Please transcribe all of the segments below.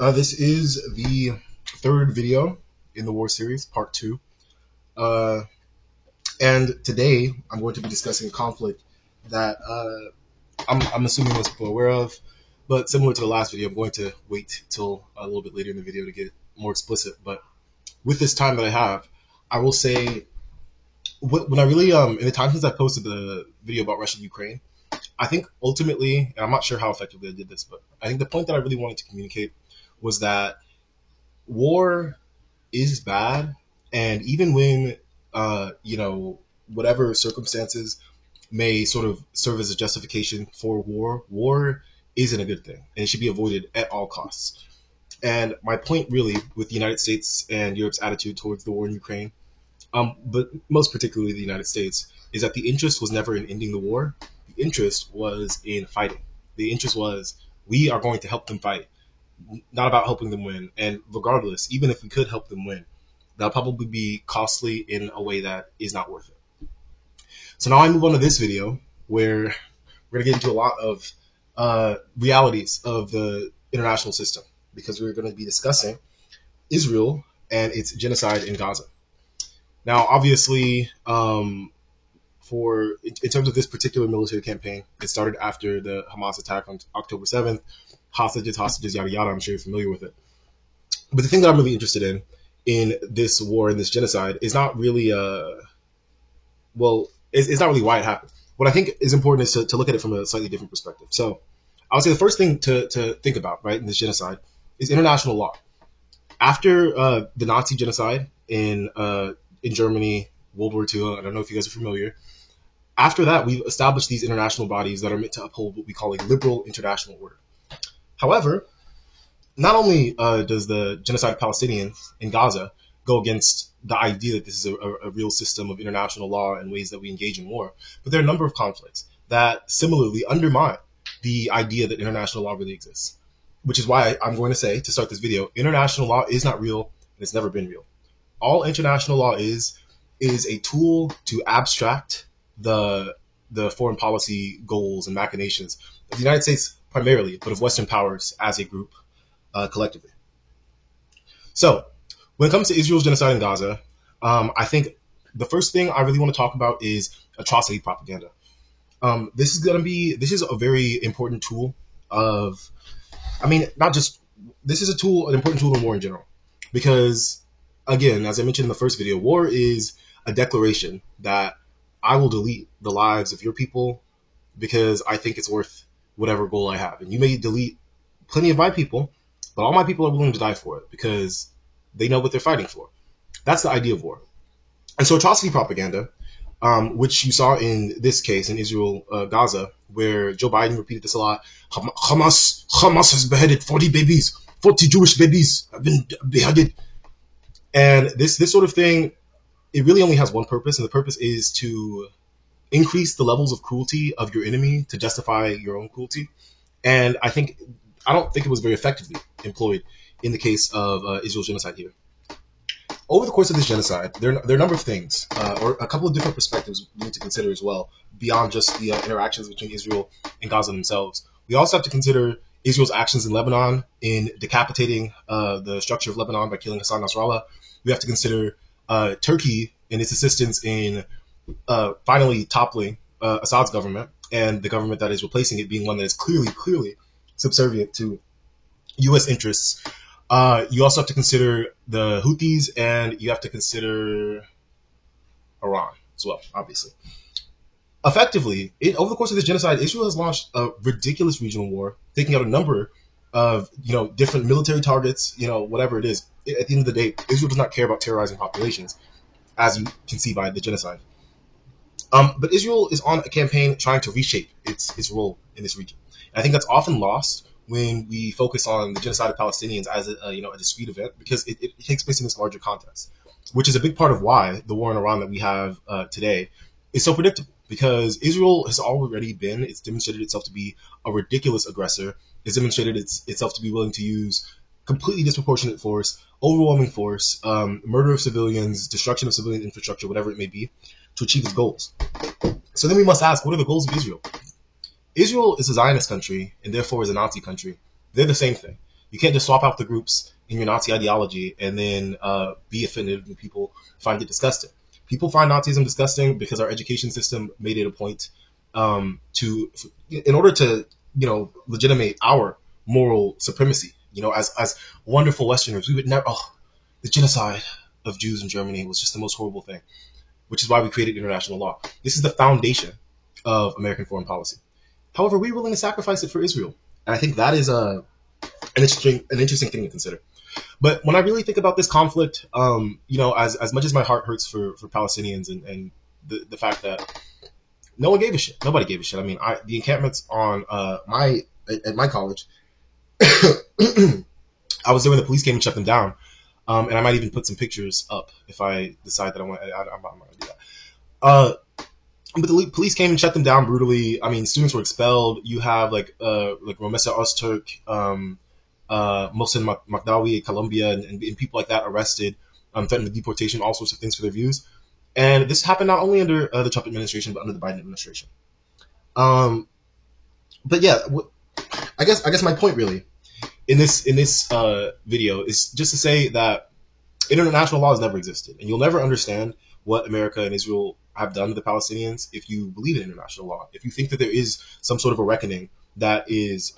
This is the third video in the war series, part two. Uh, and today I'm going to be discussing a conflict that I'm assuming most people are aware of, but similar to the last video, I'm going to wait till a little bit later in the video to get more explicit. But with this time that I have, I will say when I really in the time since I posted the video about Russia and Ukraine, I think ultimately, and I'm not sure how effectively I did this, but I think the point that I really wanted to communicate was that war is bad, and even when whatever circumstances may sort of serve as a justification for war isn't a good thing, and it should be avoided at all costs. And my point, really, with the United States and Europe's attitude towards the war in Ukraine, but most particularly the United States, is that the interest was never in ending the war. The interest was in fighting. The interest was we are going to help them fight, not about helping them win. And regardless, even if we could help them win, that'll probably be costly in a way that is not worth it. So now I move on to this video where we're going to get into a lot of realities of the international system, because we're going to be discussing Israel and its genocide in Gaza. Now, obviously, in terms of this particular military campaign, it started after the Hamas attack on October 7th. Hostages, yada yada. I'm sure you're familiar with it. But the thing that I'm really interested in this war and this genocide is not really it's not really why it happened. What I think is important is to look at it from a slightly different perspective. So I would say the first thing to think about, right, in this genocide is international law. After the Nazi genocide in Germany, World War II, I don't know if you guys are familiar. After that, we've established these international bodies that are meant to uphold what we call a liberal international order. However, not only does the genocide of Palestinians in Gaza go against the idea that this is a real system of international law and ways that we engage in war, but there are a number of conflicts that similarly undermine the idea that international law really exists. Which is why I'm going to say, to start this video, international law is not real and it's never been real. All international law is a tool to abstract the foreign policy goals and machinations of the United States primarily, but of Western powers as a group collectively. So, when it comes to Israel's genocide in Gaza, I think the first thing I really want to talk about is atrocity propaganda. This is a very important tool of, not just, this is an important tool in war in general, because again, as I mentioned in the first video, war is a declaration that I will delete the lives of your people because I think it's worth whatever goal I have. And you may delete plenty of my people, but all my people are willing to die for it because they know what they're fighting for. That's the idea of war. And so atrocity propaganda, which you saw in this case in Israel, Gaza, where Joe Biden repeated this a lot. Hamas has beheaded 40 babies, 40 Jewish babies have been beheaded. And this sort of thing, it really only has one purpose, and the purpose is to increase the levels of cruelty of your enemy to justify your own cruelty. And I don't think it was very effectively employed in the case of Israel's genocide here. Over the course of this genocide, there are a number of things, or a couple of different perspectives we need to consider as well, beyond just the interactions between Israel and Gaza themselves. We also have to consider Israel's actions in Lebanon in decapitating the structure of Lebanon by killing Hassan Nasrallah. We have to consider Turkey and its assistance in finally toppling Assad's government, and the government that is replacing it being one that is clearly subservient to U.S. interests. You also have to consider the Houthis, and you have to consider Iran as well, obviously. Effectively, over the course of this genocide, Israel has launched a ridiculous regional war, taking out a number of different military targets, whatever it is. At the end of the day, Israel does not care about terrorizing populations, as you can see by the genocide. But Israel is on a campaign trying to reshape its role in this region. And I think that's often lost when we focus on the genocide of Palestinians as a discrete event, because it takes place in this larger context, which is a big part of why the war in Iran that we have today is so predictable. Because Israel has it's demonstrated itself to be a ridiculous aggressor. It's demonstrated itself to be willing to use completely disproportionate force, overwhelming force, murder of civilians, destruction of civilian infrastructure, whatever it may be, to achieve its goals. So then we must ask, what are the goals of Israel? Israel is a Zionist country and therefore is a Nazi country. They're the same thing. You can't just swap out the groups in your Nazi ideology and then be offended when people find it disgusting. People find Nazism disgusting because our education system made it a point in order to, legitimate our moral supremacy. As wonderful Westerners, we would never. Oh, the genocide of Jews in Germany was just the most horrible thing, which is why we created international law. This is the foundation of American foreign policy. However, we're willing to sacrifice it for Israel, and I think that is an interesting thing to consider. But when I really think about this conflict, as much as my heart hurts for Palestinians and the fact that no one gave a shit, nobody gave a shit. I mean, the encampments on at my college, I was there when the police came and shut them down, and I might even put some pictures up if I decide that I want. I'm not going to do that. But the police came and shut them down brutally. I mean, students were expelled. You have like Romesa Ozturk, Mohsen Makdawi in Colombia, and people like that arrested, threatened with deportation, all sorts of things for their views. And this happened not only under the Trump administration, but under the Biden administration. But yeah, I guess my point really in this video is just to say that international law has never existed, and you'll never understand what America and Israel have done to the Palestinians if you believe in international law. If you think that there is some sort of a reckoning that is,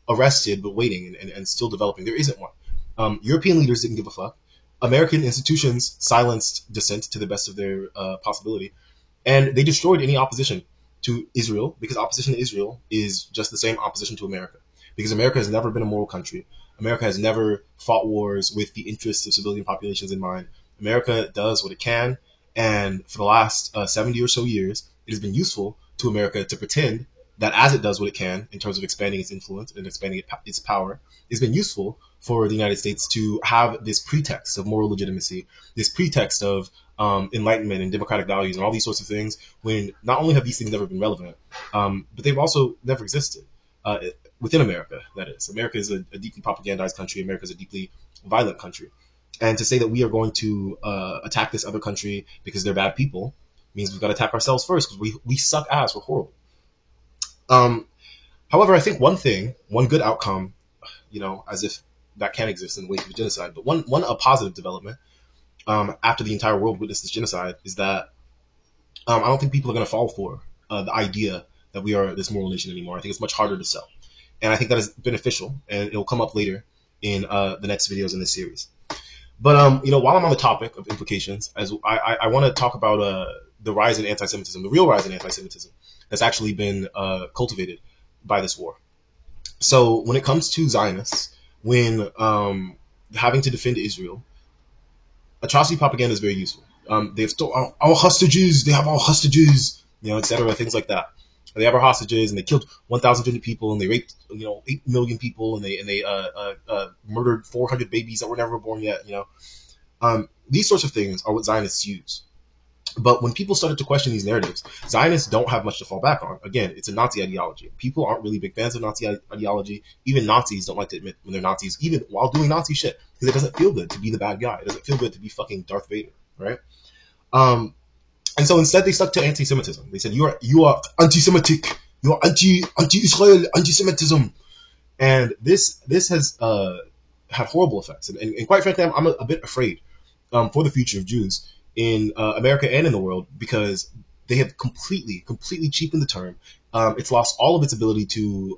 arrested but waiting and still developing, there isn't one. European leaders didn't give a fuck. American institutions silenced dissent to the best of their possibility, and they destroyed any opposition to Israel, because opposition to Israel is just the same opposition to America. Because America has never been a moral country. America has never fought wars with the interests of civilian populations in mind. America does what it can, and for the last 70 or so years, it has been useful to America to pretend that as it does what it can in terms of expanding its influence and expanding its power, it's been useful for the United States to have this pretext of moral legitimacy, this pretext of enlightenment and democratic values and all these sorts of things, when not only have these things never been relevant, but they've also never existed. Within America, that is. America is a deeply propagandized country. America is a deeply violent country. And to say that we are going to attack this other country because they're bad people means we've got to attack ourselves first, because we suck ass. We're horrible. However, I think one good outcome, as if that can exist in the wake of genocide, but a positive development after the entire world witnessed this genocide is that I don't think people are going to fall for the idea that we are this moral nation anymore. I think it's much harder to sell. And I think that is beneficial, and it'll come up later in the next videos in this series. But while I'm on the topic of implications, as I want to talk about the rise in anti-Semitism, the real rise in anti-Semitism that's actually been cultivated by this war. So when it comes to Zionists, when having to defend Israel, atrocity propaganda is very useful. They've stole our hostages. They have our hostages, etc. Things like that. They have our hostages, and they killed 1,050 people, and they raped 8 million people, and they murdered 400 babies that were never born yet. These sorts of things are what Zionists use. But when people started to question these narratives, Zionists don't have much to fall back on. Again, it's a Nazi ideology. People aren't really big fans of Nazi ideology. Even Nazis don't like to admit when they're Nazis, even while doing Nazi shit, because it doesn't feel good to be the bad guy. It doesn't feel good to be fucking Darth Vader, right? And so instead they stuck to anti-Semitism. They said, you are anti-Semitic. You are anti-Israel, anti-Semitism. And this has had horrible effects. And quite frankly, I'm a bit afraid for the future of Jews in America and in the world, because they have completely cheapened the term. It's lost all of its ability to,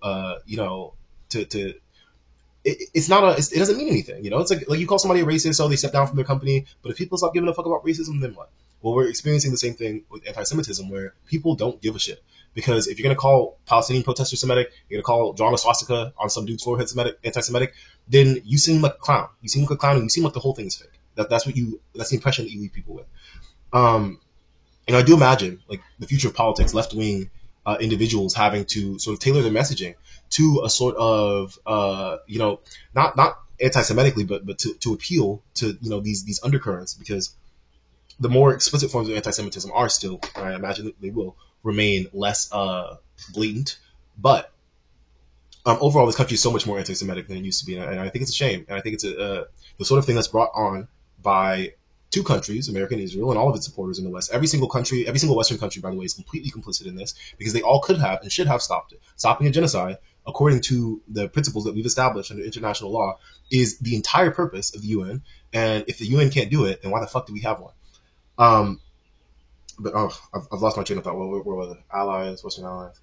it doesn't mean anything. It's like you call somebody a racist, so they step down from their company. But if people stop giving a fuck about racism, then what? Well, we're experiencing the same thing with anti-Semitism, where people don't give a shit. Because if you're going to call Palestinian protesters Semitic, you're going to call drawing a swastika on some dude's forehead anti-Semitic, then you seem like a clown. You seem like a clown, and you seem like the whole thing is fake. That's the impression that you leave people with. And I do imagine, like, the future of politics, left-wing individuals having to sort of tailor their messaging to a sort of, not anti-Semitically, but to appeal to, these undercurrents, because the more explicit forms of anti-Semitism are still, and I imagine that they will remain less blatant, but overall, this country is so much more anti-Semitic than it used to be, and I think it's a shame. And I think it's the sort of thing that's brought on by two countries, America and Israel, and all of its supporters in the West. Every single Western country, by the way, is completely complicit in this, because they all could have and should have stopped it. Stopping a genocide according to the principles that we've established under international law, is the entire purpose of the UN. And if the UN can't do it, then why the fuck do we have one? Um, but I've lost my train of thought. Where were the allies? Western allies?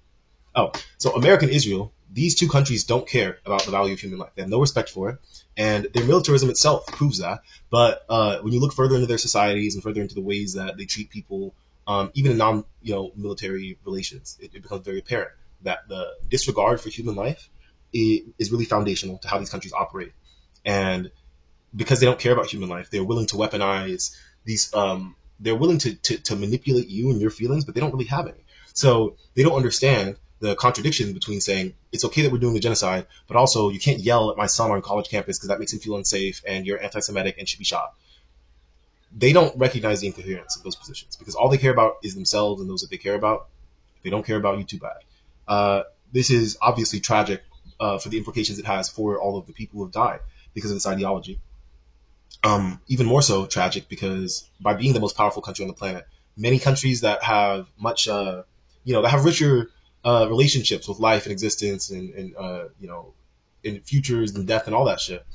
Oh, so America and Israel, these two countries don't care about the value of human life. They have no respect for it, and their militarism itself proves that. But when you look further into their societies and further into the ways that they treat people, even in non military relations, it becomes very apparent that the disregard for human life is really foundational to how these countries operate. And because they don't care about human life, they're willing to weaponize these. They're willing to manipulate you and your feelings, but they don't really have any. So they don't understand the contradiction between saying it's okay that we're doing the genocide, but also you can't yell at my son on college campus because that makes him feel unsafe and you're anti-Semitic and should be shot. They don't recognize the incoherence of those positions because all they care about is themselves and those that they care about. They don't care about you too bad. This is obviously tragic for the implications it has for all of the people who have died because of this ideology. Even more so tragic because by being the most powerful country on the planet, many countries that have much, that have richer relationships with life and existence and in futures and death and all that shit,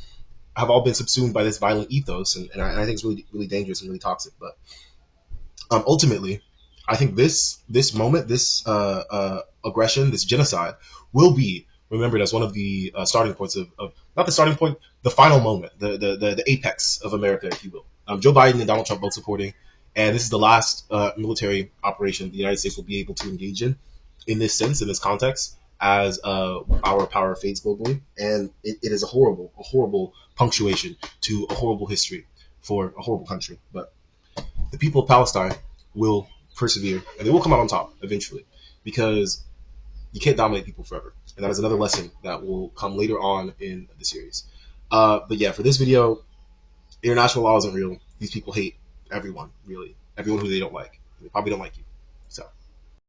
have all been subsumed by this violent ethos, and I think it's really really dangerous and really toxic. But ultimately, I think this moment, this aggression, this genocide, will be remembered as one of the starting points of not the starting point, the final moment, the apex of America, if you will. Joe Biden and Donald Trump both supporting, and this is the last military operation the United States will be able to engage in this sense, in this context, as our power fades globally, and it is a horrible punctuation to a horrible history for a horrible country, but the people of Palestine will persevere and they will come out on top eventually because you can't dominate people forever. And that is another lesson that will come later on in the series. But yeah, for this video, international law isn't real. These people hate everyone, really. Everyone who they don't like. They probably don't like you. So.